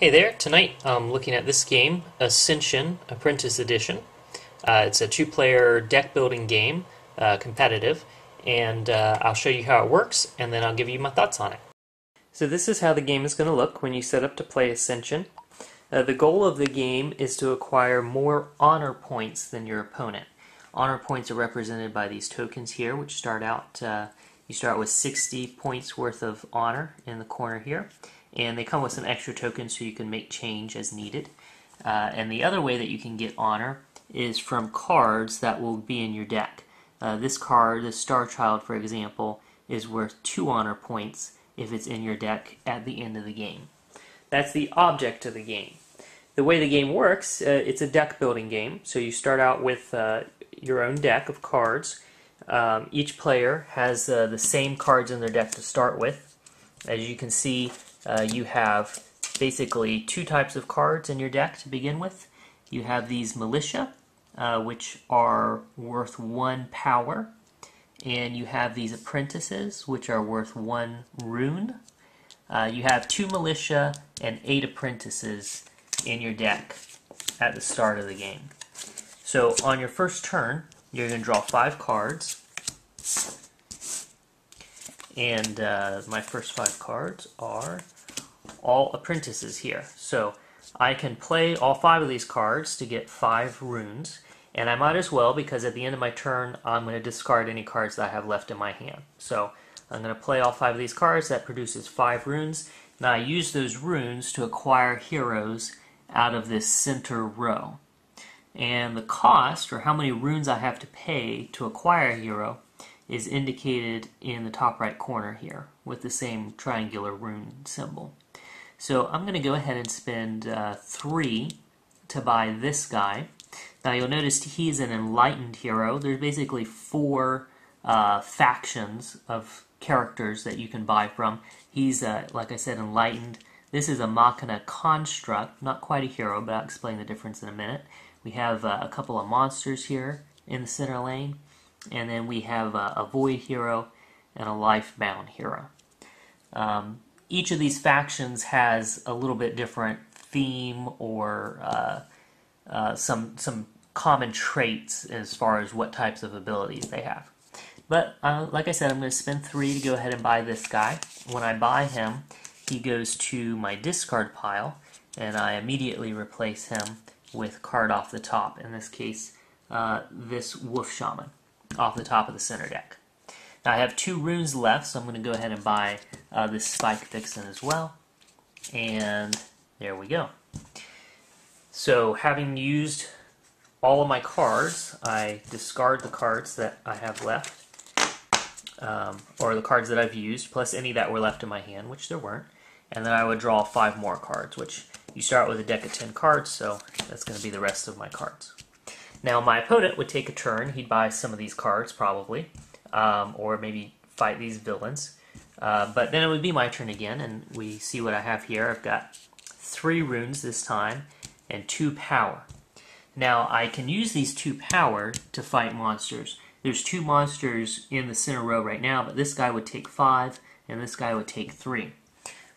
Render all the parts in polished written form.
Hey there, tonight I'm looking at this game, Ascension, Apprentice Edition. It's a two-player deck building game, competitive, and I'll show you how it works, and then I'll give you my thoughts on it. So this is how the game is going to look when you set up to play Ascension. The goal of the game is to acquire more honor points than your opponent. Honor points are represented by these tokens here, which start out, you start with 60 points worth of honor in the corner here. And they come with some extra tokens so you can make change as needed. And the other way that you can get honor is from cards that will be in your deck. This card, the Star Child for example, is worth 2 honor points if it's in your deck at the end of the game. That's the object of the game. The way the game works, it's a deck building game. So you start out with your own deck of cards. Each player has the same cards in their deck to start with. As you can see, you have basically 2 types of cards in your deck to begin with. You have these militia, which are worth 1 power, and you have these apprentices, which are worth 1 rune. You have 2 militia and 8 apprentices in your deck at the start of the game. So on your first turn, you're going to draw 5 cards. And my first 5 cards are all apprentices here. So I can play all 5 of these cards to get 5 runes, and I might as well, because at the end of my turn I'm going to discard any cards that I have left in my hand. So I'm going to play all 5 of these cards. That produces 5 runes. Now I use those runes to acquire heroes out of this center row. And the cost, or how many runes I have to pay to acquire a hero, is indicated in the top right corner here with the same triangular rune symbol. So I'm going to go ahead and spend 3 to buy this guy. Now you'll notice he's an enlightened hero. There's basically 4 factions of characters that you can buy from. He's, like I said, enlightened. This is a Machina construct, not quite a hero, but I'll explain the difference in a minute. We have a couple of monsters here in the center lane. And then we have a Void hero and a Lifebound hero. Each of these factions has a little bit different theme or some common traits as far as what types of abilities they have. But like I said, I'm going to spend 3 to go ahead and buy this guy. When I buy him, he goes to my discard pile, and I immediately replace him with a card off the top. In this case, this Wolf Shaman off the top of the center deck. Now I have 2 runes left, so I'm going to go ahead and buy this Spike Vixen as well. And there we go. So having used all of my cards, I discard the cards that I have left, or the cards that I've used, plus any that were left in my hand, which there weren't. And then I would draw 5 more cards, which you start with a deck of 10 cards, so that's going to be the rest of my cards. Now my opponent would take a turn. He'd buy some of these cards probably, or maybe fight these villains. But then it would be my turn again, and we see what I have here. I've got 3 runes this time and 2 power. Now I can use these 2 power to fight monsters. There's 2 monsters in the center row right now, but this guy would take 5 and this guy would take 3.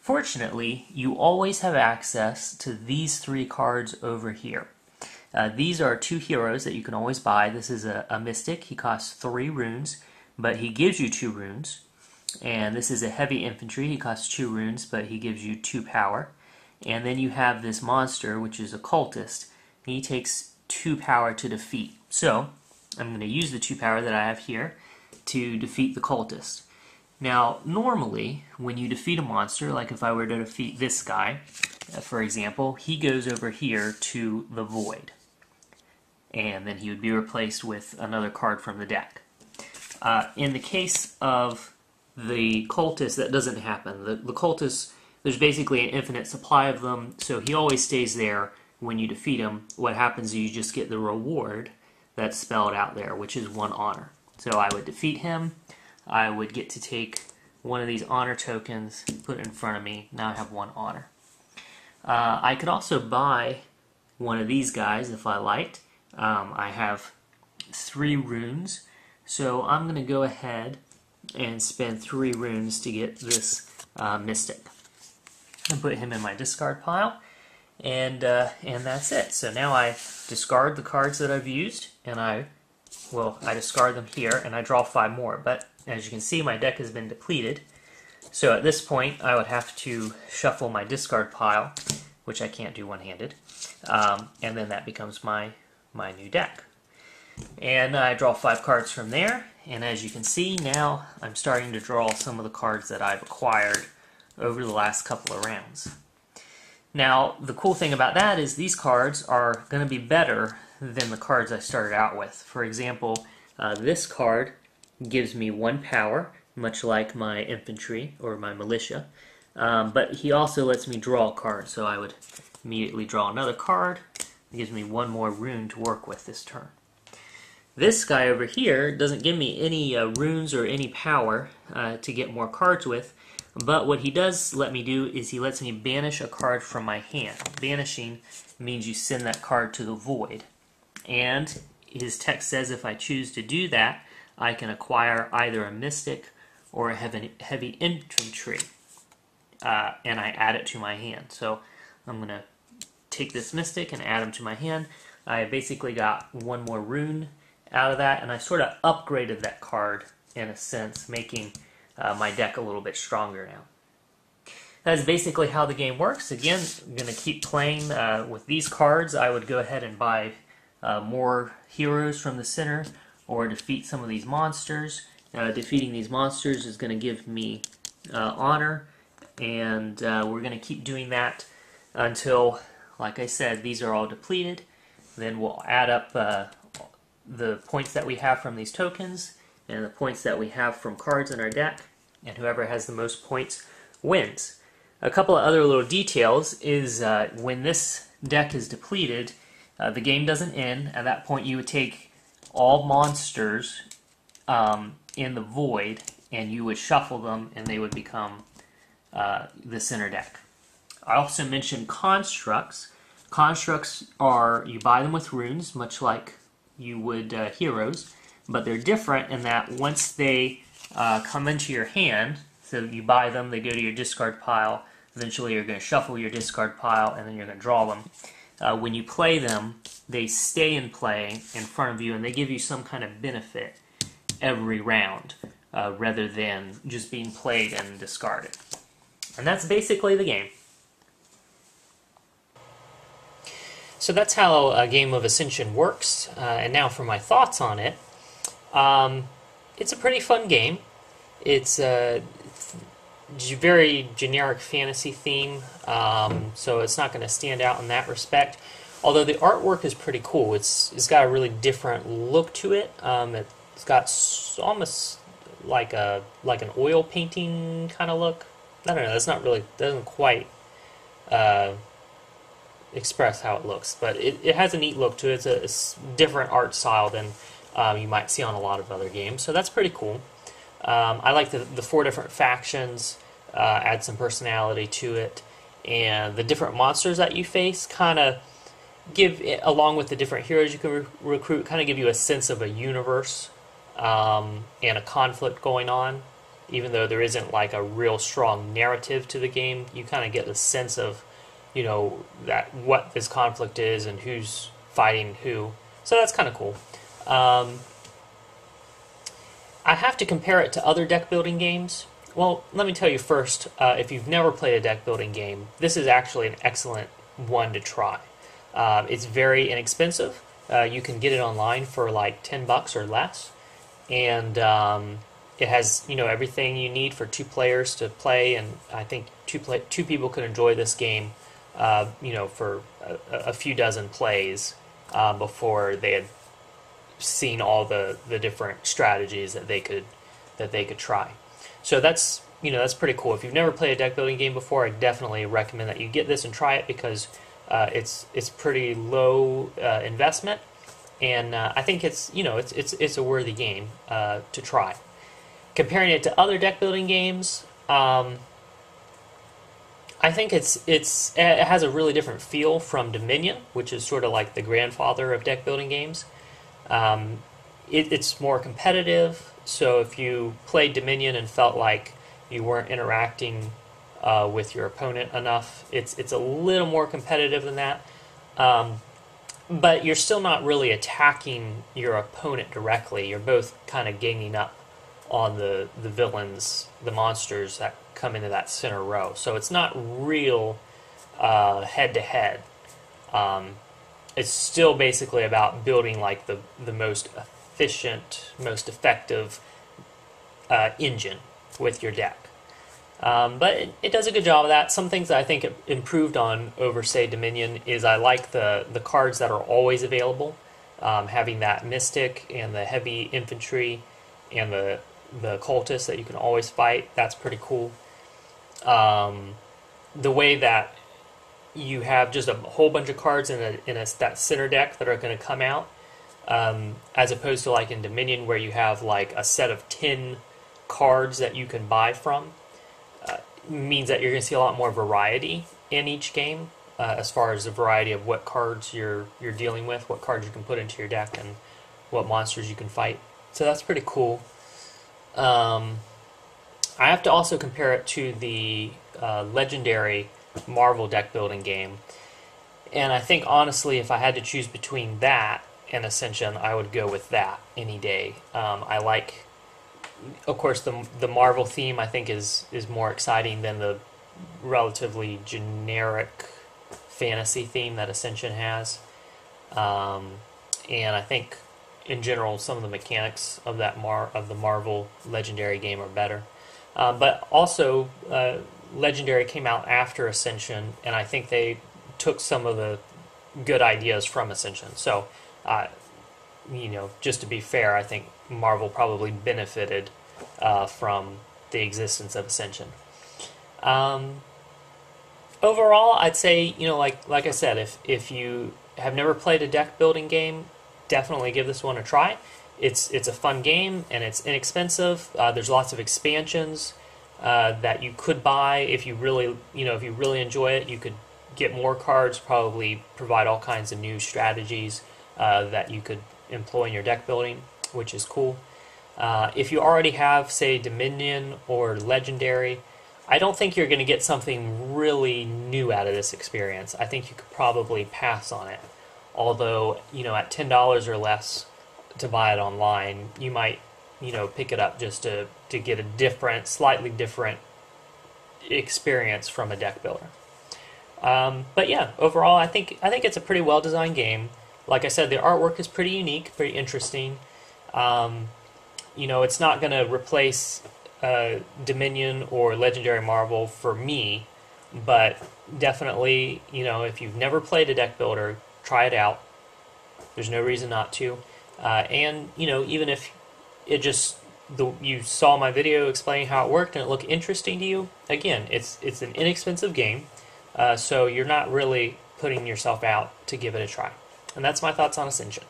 Fortunately, you always have access to these 3 cards over here. These are 2 heroes that you can always buy. This is a Mystic. He costs 3 runes, but he gives you 2 runes. And this is a Heavy Infantry. He costs 2 runes, but he gives you 2 power. And then you have this monster, which is a Cultist. He takes 2 power to defeat. So I'm going to use the 2 power that I have here to defeat the Cultist. Now, normally, when you defeat a monster, like if I were to defeat this guy, for example, he goes over here to the Void. And then he would be replaced with another card from the deck. In the case of the Cultist, that doesn't happen. The Cultist, there's basically an infinite supply of them, so he always stays there when you defeat him. What happens is you just get the reward that's spelled out there, which is 1 honor. So I would defeat him, I would get to take one of these honor tokens, put it in front of me, now I have 1 honor. I could also buy one of these guys if I liked. I have 3 runes, so I'm going to go ahead and spend 3 runes to get this Mystic. and put him in my discard pile. and that's it. So now I discard the cards that I've used, and I discard them here, and I draw 5 more. But as you can see, my deck has been depleted. So at this point, I would have to shuffle my discard pile, which I can't do one-handed, and then that becomes my new deck. And I draw 5 cards from there, and as you can see, now I'm starting to draw some of the cards that I've acquired over the last couple of rounds. Now, the cool thing about that is these cards are going to be better than the cards I started out with. For example, this card gives me 1 power, much like my infantry or my militia, but he also lets me draw a card, so I would immediately draw another card. It gives me 1 more rune to work with this turn. This guy over here doesn't give me any runes or any power to get more cards with, but what he does let me do is he lets me banish a card from my hand. Banishing means you send that card to the void. And his text says if I choose to do that, I can acquire either a mystic or a heavy infantry, and I add it to my hand. So I'm going to take this mystic and add him to my hand. I basically got 1 more rune out of that, and I sort of upgraded that card in a sense, making my deck a little bit stronger now. That's basically how the game works. Again, I'm going to keep playing with these cards. I would go ahead and buy more heroes from the center or defeat some of these monsters. Defeating these monsters is going to give me honor, and we're going to keep doing that until, like I said, these are all depleted. Then we'll add up the points that we have from these tokens and the points that we have from cards in our deck, and whoever has the most points wins. A couple of other little details is when this deck is depleted, the game doesn't end. At that point you would take all monsters in the void and you would shuffle them and they would become the center deck. I also mentioned constructs. Constructs are, you buy them with runes, much like you would heroes, but they're different in that once they come into your hand, so you buy them, they go to your discard pile, eventually you're going to shuffle your discard pile, and then you're going to draw them. When you play them, they stay in play in front of you, and they give you some kind of benefit every round, rather than just being played and discarded. And that's basically the game. So that's how a game of Ascension works, and now for my thoughts on it. It's a pretty fun game. It's a very generic fantasy theme, so it's not going to stand out in that respect. Although the artwork is pretty cool. It's got a really different look to it. It's got almost like an oil painting kind of look. I don't know. That's not really, doesn't quite express how it looks, but it has a neat look to it. It's a different art style than you might see on a lot of other games, so that's pretty cool. I like the 4 different factions, add some personality to it, and the different monsters that you face kind of give, along with the different heroes you can recruit, kind of give you a sense of a universe and a conflict going on. Even though there isn't like a real strong narrative to the game, you kind of get the sense of, you know, that what this conflict is and who's fighting who. So that's kind of cool. I have to compare it to other deck building games. Well, let me tell you first, if you've never played a deck building game, this is actually an excellent one to try. It's very inexpensive. You can get it online for like $10 or less, and it has, you know, everything you need for 2 players to play, and I think two people could enjoy this game, you know, for a few dozen plays before they had seen all the different strategies that they could try. So that's, you know, that's pretty cool. If you've never played a deck building game before, I definitely recommend that you get this and try it, because it's pretty low investment, and I think it's, you know, it's a worthy game to try. Comparing it to other deck building games, I think it has a really different feel from Dominion, which is sort of like the grandfather of deck building games. It's more competitive, so if you played Dominion and felt like you weren't interacting with your opponent enough. It's a little more competitive than that, but you're still not really attacking your opponent directly. You're both kind of ganging up on the villains, the monsters that come into that center row. So it's not real head-to-head. It's still basically about building like the most efficient, most effective engine with your deck. But it does a good job of that. Some things that I think it improved on over, say, Dominion is I like the cards that are always available. Having that Mystic and the Heavy Infantry and the Cultists that you can always fight, that's pretty cool. The way that you have just a whole bunch of cards in that center deck that are going to come out, as opposed to like in Dominion where you have like a set of 10 cards that you can buy from, means that you're going to see a lot more variety in each game, as far as the variety of what cards you're dealing with, what cards you can put into your deck, and what monsters you can fight. So that's pretty cool. I have to also compare it to the Legendary Marvel deck building game, and I think honestly if I had to choose between that and Ascension, I would go with that any day. I like, of course, the Marvel theme I think is more exciting than the relatively generic fantasy theme that Ascension has, and I think in general some of the mechanics of the Marvel Legendary game are better. But also Legendary came out after Ascension, and I think they took some of the good ideas from Ascension. So, just to be fair, I think Marvel probably benefited from the existence of Ascension. Overall, I'd say, like I said, if you have never played a deck building game, definitely give this one a try. It's a fun game and it's inexpensive. There's lots of expansions that you could buy if you really enjoy it. You could get more cards, probably provide all kinds of new strategies that you could employ in your deck building, which is cool. If you already have, say, Dominion or Legendary, I don't think you're going to get something really new out of this experience. I think you could probably pass on it. Although, at $10 or less to buy it online, you might, pick it up just to get a slightly different experience from a deck builder. But yeah, overall, I think it's a pretty well designed game. Like I said, the artwork is pretty unique, pretty interesting. It's not going to replace Dominion or Legendary Marvel for me, but definitely, if you've never played a deck builder, try it out. There's no reason not to. And even if you saw my video explaining how it worked and it looked interesting to you, again, it's an inexpensive game, so you're not really putting yourself out to give it a try. And that's my thoughts on Ascension.